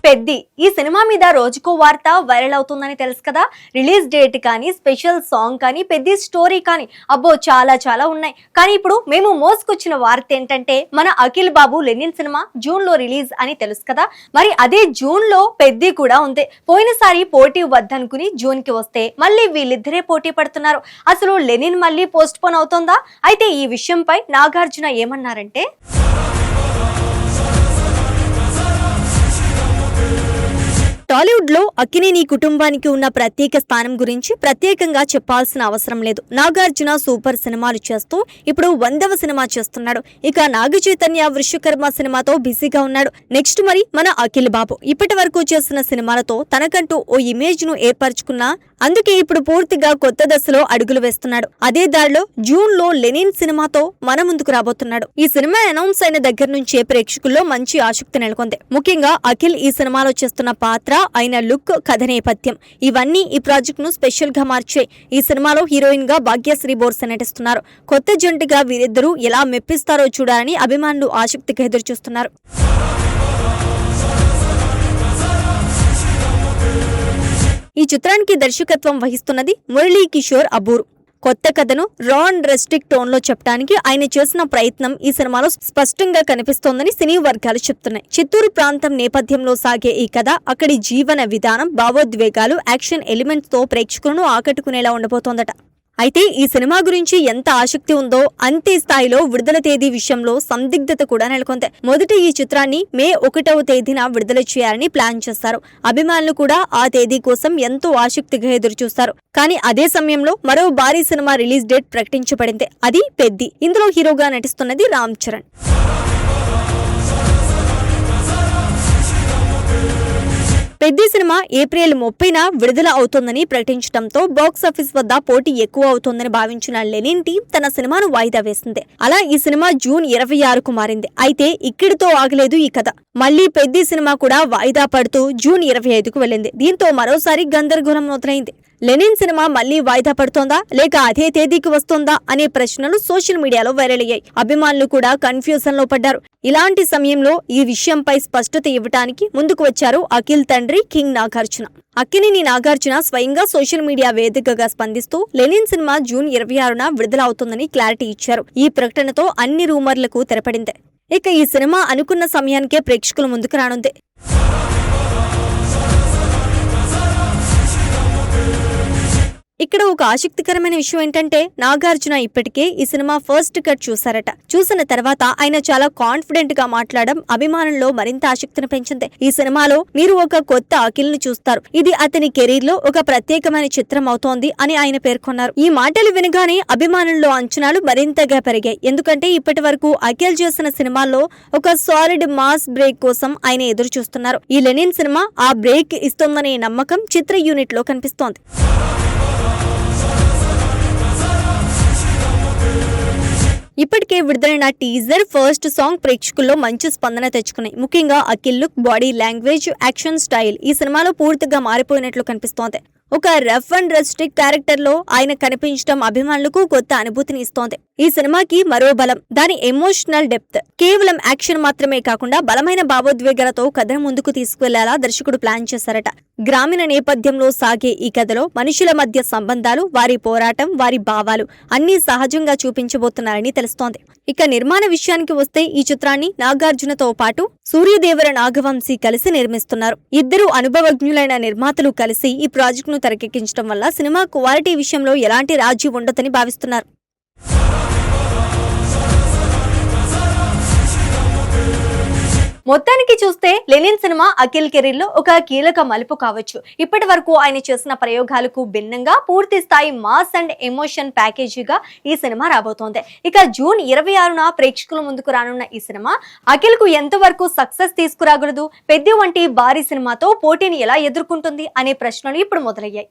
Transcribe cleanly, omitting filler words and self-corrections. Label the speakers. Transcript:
Speaker 1: పెద్ది ఈ సినిమా మీద రోజుకో వార్త వైరల్ అవుతుందని తెలుసు కదా. రిలీజ్ డేట్ కానీ, స్పెషల్ సాంగ్ కానీ, పెద్ది స్టోరీ కానీ, అబ్బో చాలా చాలా ఉన్నాయి. కానీ ఇప్పుడు మేము మోసుకొచ్చిన వార్త ఏంటంటే, మన అఖిల్ బాబు లెనిన్ సినిమా జూన్ లో రిలీజ్ అని తెలుసు కదా. మరి అదే జూన్ లో పెద్ది కూడా ఉంది. పోయినసారి పోటీ వద్దనుకుని జూన్ కి వస్తే మళ్ళీ వీళ్ళిద్దరే పోటీ పడుతున్నారు. అసలు లెనిన్ మళ్ళీ పోస్ట్ పోన్ అవుతుందా? అయితే ఈ విషయంపై నాగార్జున ఏమన్నారంటే, టాలీవుడ్ లో అక్కినేని కుటుంబానికి ఉన్న ప్రత్యేక స్థానం గురించి ప్రత్యేకంగా చెప్పాల్సిన అవసరం లేదు. నాగార్జున సూపర్ సినిమాలు చేస్తూ ఇప్పుడు 100వ సినిమా చేస్తున్నాడు. ఇక నాగ చైతన్య విశ్వకర్మ సినిమాతో బిజీగా ఉన్నాడు. నెక్స్ట్ మరి మన అఖిల్ బాబు ఇప్పటి వరకు చేసిన సినిమాలతో తనకంటూ ఓ ఇమేజ్ ను ఏర్పరచుకున్నా, అందుకే ఇప్పుడు పూర్తిగా కొత్త దశలో అడుగులు వేస్తున్నాడు. అదే దారిలో జూన్ లో లెనిన్ సినిమాతో మన ముందుకు రాబోతున్నాడు. ఈ సినిమా అనౌన్స్ అయిన దగ్గర నుంచే ప్రేక్షకుల్లో మంచి ఆసక్తి నెలకొంది. ముఖ్యంగా అఖిల్ ఈ సినిమాలో చేస్తున్న పాత్ర, ఆయన లుక్, కథ నేపథ్యం ఇవన్నీ ఈ ప్రాజెక్ట్ ను స్పెషల్ గా మార్చాయి. ఈ సినిమాలో హీరోయిన్ గా భాగ్యశ్రీ బోర్సె నటిస్తున్నారు. కొత్త జంటగా వీరిద్దరూ ఎలా మెప్పిస్తారో చూడాలని అభిమానులు ఆసక్తిగా ఎదురుచూస్తున్నారు. ఈ చిత్రానికి దర్శకత్వం వహిస్తున్నది మురళీ కిషోర్ అబూర్. కొత్త కథను రా అండ్ రెస్ట్రిక్ట్ టోన్ లో చెప్పడానికి ఆయన చేసిన ప్రయత్నం ఈ సినిమాలో స్పష్టంగా కనిపిస్తోందని సినీ వర్గాలు చెప్తున్నాయి. చిత్తూరు ప్రాంతం నేపథ్యంలో సాగే ఈ కథ అక్కడి జీవన విధానం, భావోద్వేగాలు, యాక్షన్ ఎలిమెంట్స్ తో ప్రేక్షకులను ఆకట్టుకునేలా ఉండబోతోందట. అయితే ఈ సినిమా గురించి ఎంత ఆసక్తి ఉందో అంతే స్థాయిలో విడుదల తేదీ విషయంలో సందిగ్ధత కూడా నెలకొంది. మొదట ఈ చిత్రాన్ని మే 1వ తేదీన విడుదల చేయాలని ప్లాన్ చేస్తారు. అభిమానులు కూడా ఆ తేదీ కోసం ఎంతో ఆసక్తిగా ఎదురుచూస్తారు. కానీ అదే సమయంలో మరో భారీ సినిమా రిలీజ్ డేట్ ప్రకటించబడింది. అది పెద్ది. ఇందులో హీరోగా నటిస్తున్నది రామ్ చరణ్. పెద్ది సినిమా ఏప్రిల్ 30న విడుదల అవుతోందని ప్రకటించడంతో బాక్సాఫీస్ వద్ద పోటీ ఎక్కువ అవుతోందని భావించిన లెనిన్ టీం తన సినిమాను వాయిదా వేసింది. అలా ఈ సినిమా జూన్ 26కు మారింది. అయితే ఇక్కడితో ఆగలేదు ఈ కథ. మళ్లీ పెద్ది సినిమా కూడా వాయిదా పడుతూ జూన్ 25కు వెళ్లింది. దీంతో మరోసారి గందరగోళం మొదలైంది. లెనిన్ సినిమా మళ్లీ వాయిదా పడుతోందా లేక అదే తేదీకి వస్తోందా అనే ప్రశ్నలు సోషల్ మీడియాలో వైరల్ అయ్యాయి. అభిమానులు కూడా కన్ఫ్యూజన్ లో పడ్డారు. ఇలాంటి సమయంలో ఈ విషయంపై స్పష్టత ఇవ్వడానికి ముందుకు వచ్చారు అఖిల్ తండ్రి కింగ్ నాగార్జున. అక్కినేని నాగార్జున స్వయంగా సోషల్ మీడియా వేదికగా స్పందిస్తూ లెనిన్ సినిమా జూన్ 26న విడుదల అవుతుందని క్లారిటీ ఇచ్చారు. ఈ ప్రకటనతో అన్ని రూమర్లకు తెరపడింది. ఇక ఈ సినిమా అనుకున్న సమయానికే ప్రేక్షకుల ముందుకు రానుంది. ఇక్కడ ఒక ఆసక్తికరమైన విషయం ఏంటంటే, నాగార్జున ఇప్పటికే ఈ సినిమా ఫస్ట్ కట్ చూశారట. చూసిన తర్వాత ఆయన చాలా కాన్ఫిడెంట్ గా మాట్లాడడం అభిమానుల్లో మరింత ఆసక్తిని పెంచింది. ఈ సినిమాలో మీరు ఒక కొత్త అఖిల్ ను చూస్తారు. ఇది అతని కెరీర్ లో ఒక ప్రత్యేకమైన చిత్రం అవుతోంది అని ఆయన పేర్కొన్నారు. ఈ మాటలు వినగానే అభిమానుల్లో అంచనాలు మరింతగా పెరిగాయి. ఎందుకంటే ఇప్పటి వరకు అఖిల్ చేసిన సినిమాల్లో ఒక సాలిడ్ మాస్ బ్రేక్ కోసం ఆయన ఎదురు చూస్తున్నారు. ఈ లెనిన్ సినిమా ఆ బ్రేక్ ఇస్తుందనే నమ్మకం చిత్ర యూనిట్ లో కనిపిస్తోంది. ఇప్పటికే విడుదలైన టీజర్, ఫస్ట్ సాంగ్ ప్రేక్షకుల్లో మంచి స్పందన తెచ్చుకున్నాయి. ముఖ్యంగా Akhil look, body language, action style ఈ సినిమాలో పూర్తిగా మారిపోయినట్లు కనిపిస్తోంది. ఒక రఫ్ అండ్ రెస్ట్రిక్ట్ క్యారెక్టర్ లో ఆయన కనిపించడం అభిమానులకు కొత్త అనుభూతిని ఇస్తోంది. ఈ సినిమాకి మరో బలం దాని ఎమోషనల్ డెప్త్. కేవలం యాక్షన్ మాత్రమే కాకుండా బలమైన భావోద్వేగాలతో కథను ముందుకు తీసుకువెళ్లేలా దర్శకుడు ప్లాన్ చేశారట. గ్రామీణ నేపథ్యంలో సాగే ఈ కథలో మనుషుల మధ్య సంబంధాలు, వారి పోరాటం, వారి భావాలు అన్ని సహజంగా చూపించబోతున్నారని తెలుస్తోంది. ఇక నిర్మాణ విషయానికి వస్తే ఈ చిత్రాన్ని నాగార్జునతో పాటు సూర్యదేవర నాగవంశీ కలిసి నిర్మిస్తున్నారు. ఇద్దరు అనుభవజ్ఞులైన నిర్మాతలు కలిసి ఈ ప్రాజెక్ట్ ను తెరకెక్కించడం వల్ల సినిమా క్వాలిటీ విషయంలో ఎలాంటి రాజీ ఉండదని భావిస్తున్నారు. మొత్తానికి చూస్తే లెనిన్ సినిమా అఖిల్ కెరీర్ లో ఒక కీలక మలుపు కావచ్చు. ఇప్పటి వరకు ఆయన చేసిన ప్రయోగాలకు భిన్నంగా పూర్తి స్థాయి మాస్ అండ్ ఎమోషన్ ప్యాకేజీగా ఈ సినిమా రాబోతోంది. ఇక జూన్ 26న ప్రేక్షకుల ముందుకు రానున్న ఈ సినిమా అఖిల్ కు ఎంతవరకు సక్సెస్ తీసుకురాగలదు, పెద్ది వంటి భారీ సినిమాతో పోటీని ఎలా ఎదుర్కొంటుంది అనే ప్రశ్నలు ఇప్పుడు మొదలయ్యాయి.